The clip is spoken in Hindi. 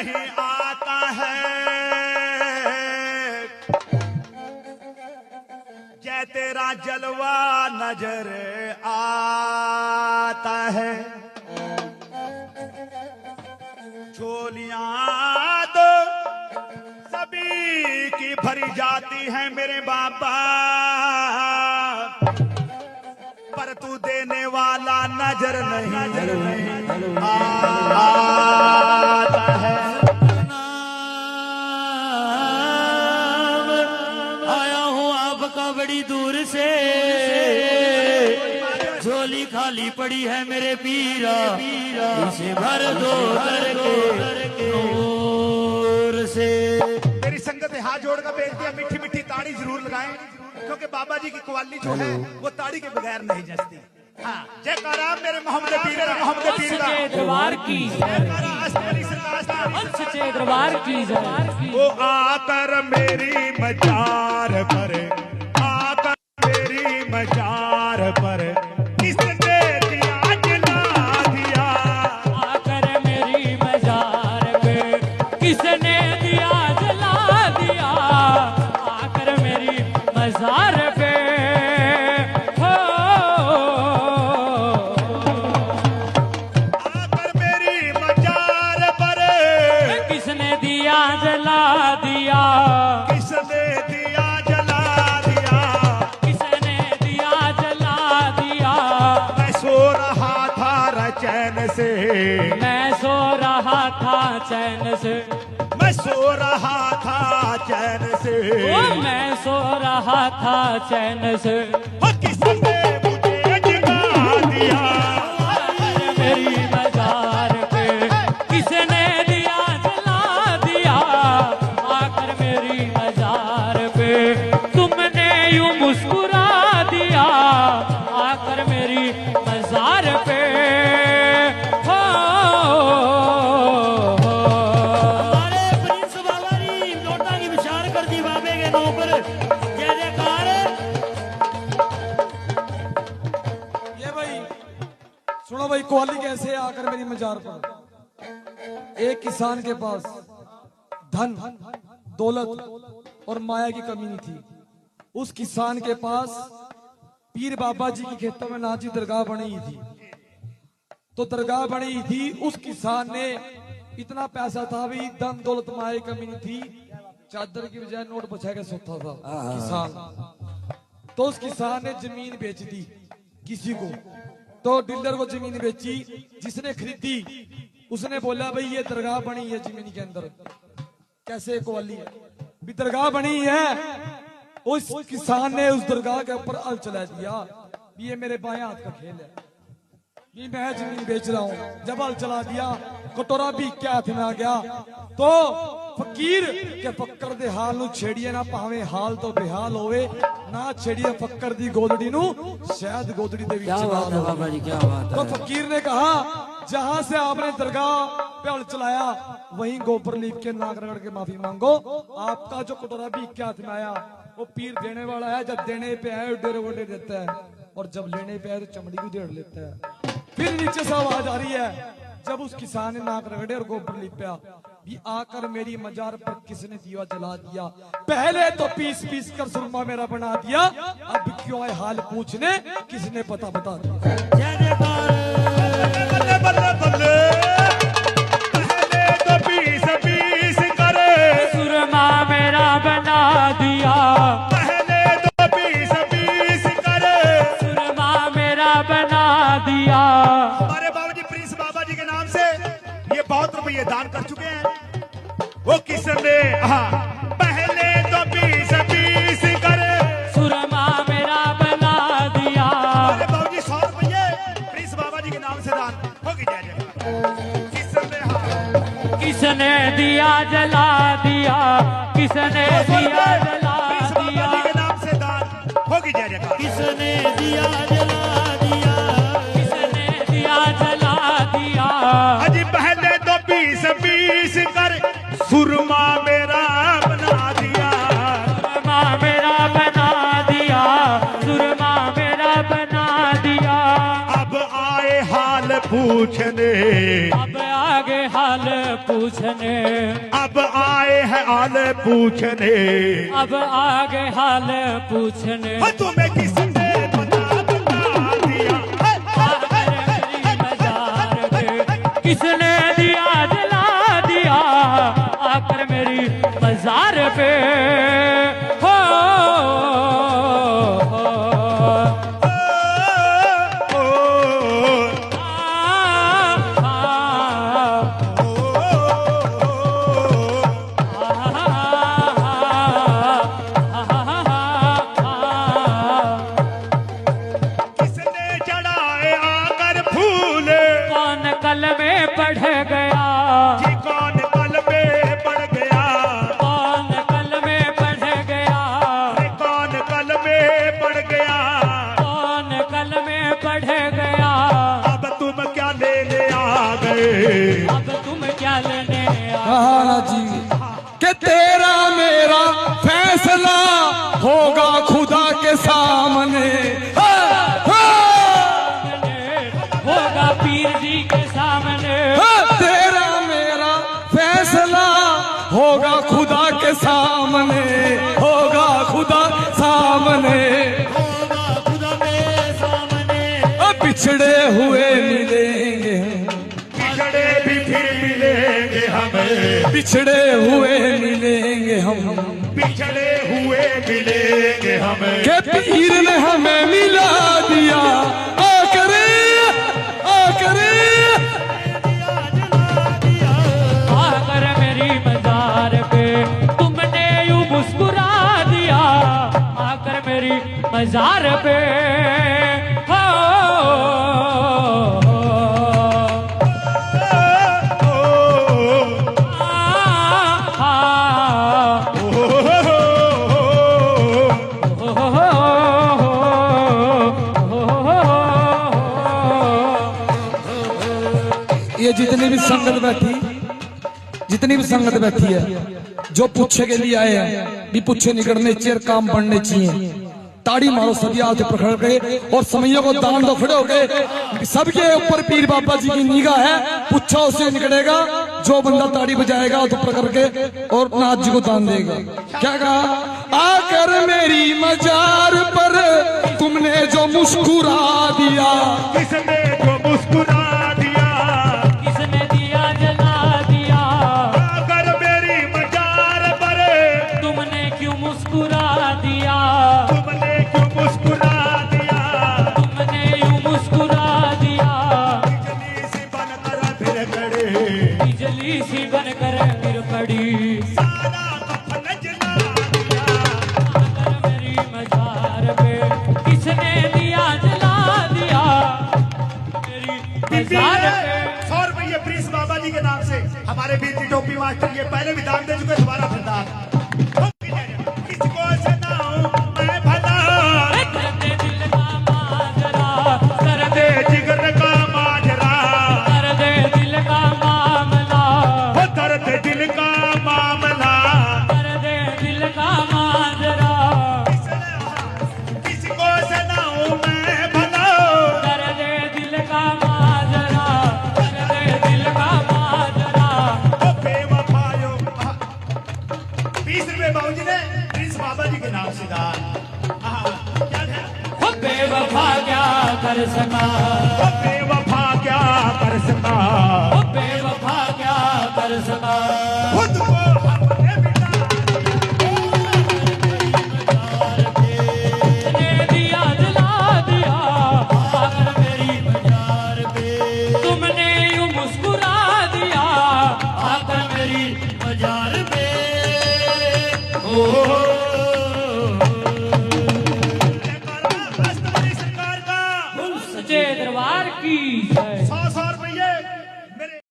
नहीं आता है, जय तेरा जलवा नजर आता है। झोलियां तो सभी की भरी जाती है मेरे बाबा, पर तू देने वाला नजर नहीं आता है। आया हूँ आपका बड़ी दूर से, झोली खाली पड़ी है मेरे पीरा, इसे भर दो करके नूर से। मेरी संगत हाथ जोड़कर बेनती है, मीठी मीठी ताड़ी जरूर लगाएं, क्योंकि बाबा जी की कव्वाली जो है वो ताड़ी के बगैर नहीं जचती। हाँ, जयकारा मेरे मोहम्मद पीर का, दरबार की सच्चे दरबार की। वो आकर मेरी मजार पर, आकर मेरी मजार पर किसने दिया जला दिया, आकर मेरी मजार पे किसने दिया जला दिया, आकर मेरी मजार पे हो, आकर मेरी मजार पर किसने दिया जला दिया, किसने दिया जला दिया, किसने दिया जला दिया। मैं सो रहा था चैन से, मैं सो रहा था चैन से, मैं सो रहा था चैन से, ओ मैं सो रहा था चैन से। ओ किसने मुझे जगा दिया, मेरी मजार पे किसने दिया जला दिया, आकर मेरी मजार पे तुमने यूं मुस्कुरा दिया, आकर मेरी मजार पे हो। हमारे प्रिंस बाबा जी नोटा की विचार कर दी बाबे के नाम पर, जय जयकार। ये भाई सुनो भाई, कव्वाली कैसे आकर मेरी मजार पर। एक किसान के पास धन दौलत और माया की कमी नहीं थी। उस किसान के पास पीर बाबा जी की खेतों में नाची दरगाह बनी थी। तो दरगाह बनी थी, उस किसान ने इतना पैसा था भी, धन दौलत माया की कमी नहीं थी, चादर की बजाय नोट बचा के सोता था किसान। तो उस किसान ने जमीन बेच दी किसी को, तो डीलर को जमीन बेची। जिसने खरीदी उसने बोला भाई ये दरगाह बनी है जमीन के अंदर, कैसे कव्वाली है भी दरगाह बनी है। उस किसान ने उस दरगाह के ऊपर हल चला दिया, ये मेरे बाएं हाथ का खेल है, ये मैं जमीन बेच रहा हूँ। जब हल चला दिया, कटोरा भी क्या हाथ में आ गया। तो फकीर के फक्कर दे हाल नु छेड़िए ना, भावे हाल तो बेहाल होवे ना, छेड़िए फक्कर दी गोदड़ी नु, शायद गोदड़ी दे क्या बात है बाबा जी, क्या बात तो है। फकीर ने कहा जहां से आपने दरगाह पे हल चलाया वहीं गोबर लीप के नाक रगड़ के माफी मांगो। आपका जो कटोरा भी क्या हाथ में आया वो पीर देने वाला है, जब देने पे आए डेरे वोडे देता है, और जब लेने पे आए तो चमड़ी को देड़ लेता है। फिर नीचे से आवाज आ रही है, जब उस किसान ने नाक रगड़े और गोबर लिपया, भी आकर मेरी मजार पर किसने दिया जला दिया, पहले तो पीस पीस कर सुरमा मेरा बना दिया, अब क्यों आए हाल पूछने, किसने पता बता दिया। जय जयकार। बल्ले बल्ले बल्ले, पहले तो पीस पीस करे, सुरमा मेरा बना दिया, पहले तो पीस पीस करे, सुरमा मेरा बना दिया। हमारे बाबा जी प्रिंस बाबा जी के नाम से ये बहुत रुपये दान कर चुके हैं। वो किसने पहले तो पीस पीस करे, सुरमा मेरा बना दिया, हमारे बाबा जी 100 रुपये प्रिंस बाबा जी के नाम से दान होगी। जय जय। किसने दिया जला दिया, किसने दिया जला प्रिंस बाबा दिया, जी के नाम से दान होगी। जय जय। किसने दिया जला दिया, किसने दिया जला दिया। अजी पहले तो पीस पीस कर सुरमा मेरा बना दिया, सुरमा मेरा बना दिया, सुरमा मेरा बना दिया। अब आए हाल पूछने, अब आए आगे हाल पूछने, अब आए हैं हाल पूछने, अब आगे हाल पूछने, तुम्हें किसने बता दिया, मेरी मजार पे किसने दिया जला दिया, आकर मेरी मजार पे हो, किसने चढ़ाए आकर फूल, कौन कल में पढ़ गया, जी कौन कल में पड़ गया, कौन कल में पढ़ गया, कौन कल में पड़ गया, कौन कल में पढ़ गया, अब तुम क्या लेने आ गए, अब तुम क्या लेने आए? कहा जी कि तेरा मेरा फैसला होगा खुदा के सामने, होगा पीर जी के सामने, तेरा मेरा फैसला होगा खुदा के सामने, होगा खुदा सामने, खुदा मेरे सामने, बिछड़े हुए मिलेंगे, बिछड़े भी फिर मिलेंगे हमें, बिछड़े हुए मिलेंगे हम, बिछड़े हुए मिलेंगे हमें, के पीर ने हमें मिला दिया, आकर आकर मेरी मजार पे तुमने यूं मुस्कुरा दिया, आकर मेरी मजार पे हो, ये जितनी भी संगत बैठी, जितनी भी संगत बैठी है, जो पूछे के लिए आए हैं भी पूछे निकलने चाहिए, काम बढ़ने चाहिए, ताड़ी मारो सभी हाथ पकड़ के और समैयों को दान दो, खड़े हो गए, सबके ऊपर पीर बाबा जी की निगाह है, पूछा उसे निकलेगा, जो बंदा ताड़ी बजाएगा तो पकड़ के और नाथ जी को दान देगा। क्या कहा, आकर मेरी मजार पर तुमने जो मुस्कुरा दिया, किसने जो मुस्कुरा दिया, किसने दिया जला दिया, आकर मेरी मजार पर तुमने क्यों मुस्कुरा दिया, तुमने क्यों मुस्कुरा दिया, तुमने यूं मुस्कुरा दिया, बिजली सी बनकर फिर खड़े, बिजली सी बनकर गिर पड़ी, सारा कफन जला दिया, आकर मेरी मजार पे किसने दिया जला दिया, मेरी मजार पे 100 रुपये प्रिंस बाबा जी के नाम से हमारे बीच टोपी मास्टर ये पहले भी दान दे चुके, दोबारा फिर दान। किसको सुनाऊं मैं भला, कर दे दिल का माजरा, कर दे दे जिगर का माजरा, कर दे दिल का मामला, वो दर्द दिल का मामला, कर दे दिल का माजरा, किसको सुनाऊं मैं भला, कर दे दिल का माजरा, कर दे दिल का माजरा, वो बेवफायो। 20 रुपये बाबूजी ने प्रिंस बाबा जी के नाम से दान। क्या है? बेवफा क्या कर सका,